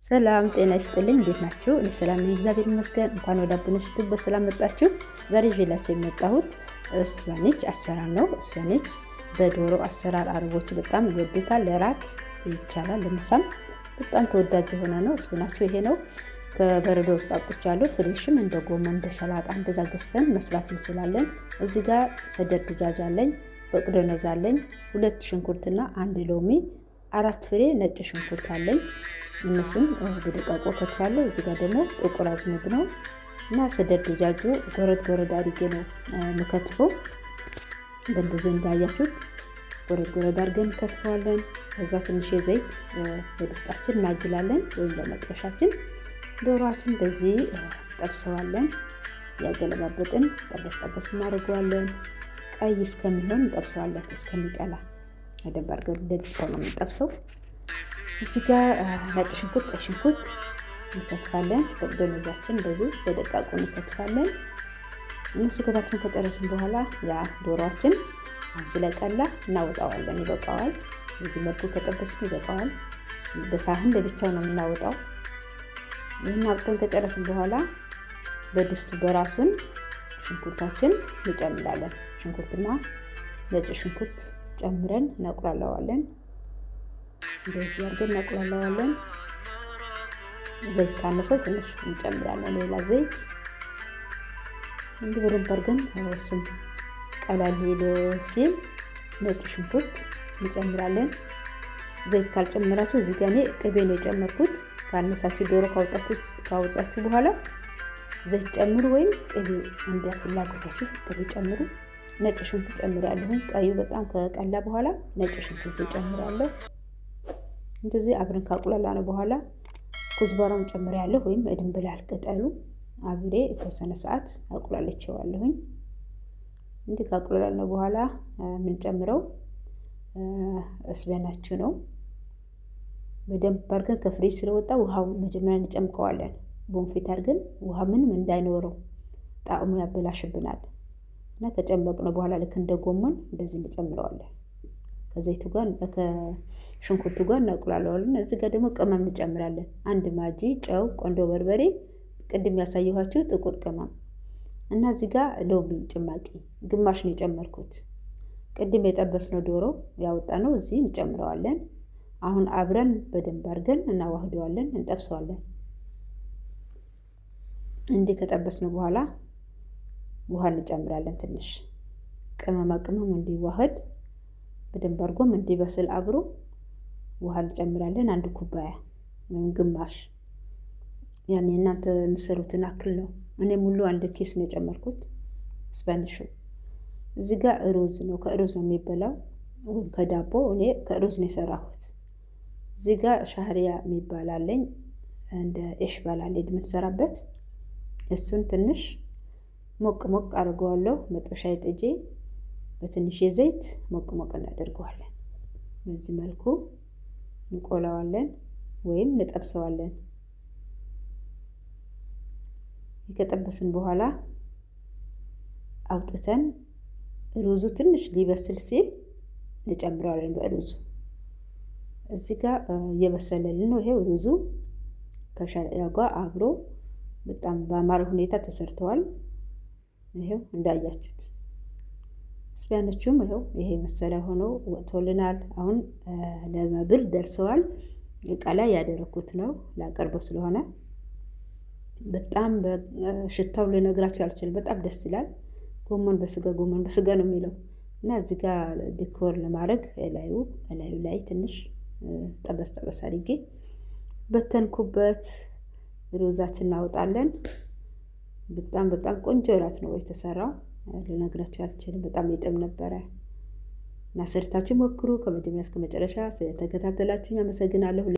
ሰላም ጤና ይስጥልኝ። እንዴት ናችሁ? እኔ ሰላም ነኝ፣ እግዚአብሔር ይመስገን። እንኳን ወደ አቡነሽ ዩቲዩብ በሰላም መጣችሁ። ዛሬ ይዤላችሁ የመጣሁት ስፓኒሽ አሰራር ነው። ስፓኒሽ በዶሮ አሰራር አረቦቹ በጣም ይወዱታል። ለራት ይቻላል፣ ለምሳም በጣም ተወዳጅ የሆነ ነው። ስፓኒሹ ይሄ ነው። ከበረዶ ውስጥ አውጥቻለሁ። ፍሬሽም እንደ ጎመን እንደ ሰላጣ እንደዛ ገዝተን መስራት እንችላለን። እዚህ ጋር ሰደር ድጃጅ አለኝ፣ በቅዶነዝ አለኝ፣ 2 ሽንኩርትና 1 ሎሚ፣ 4 ፍሬ ነጭ ሽንኩርት አለኝ። እነሱን በደቃቆ ከትፋለሁ። እዚህ ጋር ደግሞ ጥቁር አዝሙድ ነው እና ሰደር ድጃጁ ጎረድ ጎረድ አድርጌ ነው የምከትፈው። በእንደዚህ እንዳያችሁት ጎረድ ጎረድ አድርገን ከትፈዋለን። ከዛ ትንሽ ዘይት በድስጣችን እናግላለን ወይም በመጥበሻችን ዶሮአችን እንደዚህ ጠብሰዋለን። ያገለባበጥን ጠበስ ጠበስ እናደርገዋለን። ቀይ እስከሚሆን እንጠብሰዋለን፣ እስከሚቀላ በደንብ አድርገን ለብቻው ነው የምንጠብሰው። እዚህ ጋር ነጭ ሽንኩርት፣ ቀይ ሽንኩርት እንከትፋለን። በቅዶነዛችን እንደዚህ በደቃቁ እንከትፋለን። እነሱ ከታትፈን ከጨረስን በኋላ ያ ዶሮአችን አሁን ስለቀላ እናወጣዋለን። ይበቃዋል። በዚህ መልኩ ከጠበስኩ ይበቃዋል። በሳህን ለብቻው ነው የምናወጣው። ይህን አውጥተን ከጨረስን በኋላ በድስቱ በራሱን ሽንኩርታችን እንጨምራለን። ሽንኩርትና ነጭ ሽንኩርት ጨምረን እናቁላለዋለን። እንደዚህ አድርገን እናቁላለዋለን። ዘይት ካነሰው ትንሽ እንጨምራለን፣ ሌላ ዘይት። እንዲህ በደንብ አድርገን እሱም ቀላል ሲል ነጭ ሽንኩርት እንጨምራለን። ዘይት ካልጨመራችሁ እዚህ ጋር እኔ ቅቤ ነው የጨመርኩት። ካነሳችሁ ዶሮ ካወጣችሁ በኋላ ዘይት ጨምሩ፣ ወይም ቅቤ እንደ ፍላጎታችሁ ቅቤ ጨምሩ። ነጭ ሽንኩርት ጨምራለሁ። ቀዩ በጣም ከቀላ በኋላ ነጭ ሽንኩርት ጨምራለሁ። እንደዚህ አብረን ካቁላላ ነው በኋላ ኩዝባራውን ጨምራለሁ፣ ወይም ድንብላል ቅጠሉ አብሬ የተወሰነ ሰዓት አቁላልቼዋለሁኝ። እንዲህ ካቁላላ ነው በኋላ ምን ጨምረው ስፓኒሹ ነው። በደንብ አድርገን ከፍሪጅ ስለወጣ ውሃው መጀመሪያ እንጨምቀዋለን። ቦንፊት አድርገን ውሃ ምንም እንዳይኖረው ጣዕሙ ያበላሽብናል እና ከጨመቅነው በኋላ ልክ እንደ ጎመን እንደዚህ እንጨምረዋለን። ከዘይቱ ጋር ከሽንኩርቱ ጋር እናቁላለዋለን። እዚህ ጋር ደግሞ ቅመም እንጨምራለን። 1 ማጂ፣ ጨው፣ ቆንዶ በርበሬ፣ ቅድም ያሳየኋችሁ ጥቁር ቅመም እና እዚህ ጋር ሎሚ ጭማቂ ግማሽ ነው የጨመርኩት። ቅድም የጠበስነው ዶሮ ያወጣነው እዚህ እንጨምረዋለን። አሁን አብረን በደንብ አድርገን እናዋህደዋለን፣ እንጠብሰዋለን። እንዲህ ከጠበስነው በኋላ ውሃ እንጨምራለን። ትንሽ ቅመማ ቅመም እንዲዋህድ በደንብ አድርጎም እንዲበስል አብሮ ውሃ እንጨምራለን። 1 ኩባያ ወይም ግማሽ፣ ያኔ እናንተ የምትሰሩትን አክል ነው። እኔ ሙሉ 1 ኬስ ነው የጨመርኩት ስፓኒሹ። እዚህ ጋር ሩዝ ነው፣ ከሩዝ ነው የሚበላው ወይም ከዳቦ። እኔ ከሩዝ ነው የሰራሁት። እዚህ ጋር ሻህሪያ የሚባል አለኝ፣ እንደ ኤሽባል አለ የምንሰራበት። እሱን ትንሽ ሞቅ ሞቅ አድርገዋለሁ። መጥበሻ ጥጄ በትንሽ ዘይት ሞቅ ሞቅ እናደርገዋለን። በዚህ መልኩ እንቆላዋለን ወይም እንጠብሰዋለን። ከጠበስን በኋላ አውጥተን ሩዙ ትንሽ ሊበስል ሲል እንጨምረዋለን በሩዙ። እዚህ ጋር እየበሰለልን ነው። ይሄው ሩዙ ከሻሪያ ጋር አብሮ በጣም በአማረ ሁኔታ ተሰርተዋል። ይሄው እንዳያችሁት ስፓኒሹም ይሄው ይሄ መሰለ ሆኖ ወጥቶልናል። አሁን ለመብል ደርሰዋል። እቃ ላይ ያደረኩት ነው ላቀርበው ስለሆነ በጣም ሽታው ልነግራችሁ አልችልም። በጣም ደስ ይላል። ጎመን በስጋ ነው የሚለው እና እዚህ ጋር ዲኮር ለማድረግ እላዩ ላይ ትንሽ ጠበስ ጠበስ አድርጌ በተንኩበት ሩዛችን እናወጣለን። በጣም ቆንጆ እራት ነው የተሰራው። ልነግራችሁ አልችልም። በጣም ይጥም ነበረ እና ሰርታችሁ ሞክሩ። ከመጀመሪያ እስከ መጨረሻ ስለተከታተላችሁኝ አመሰግናለሁ።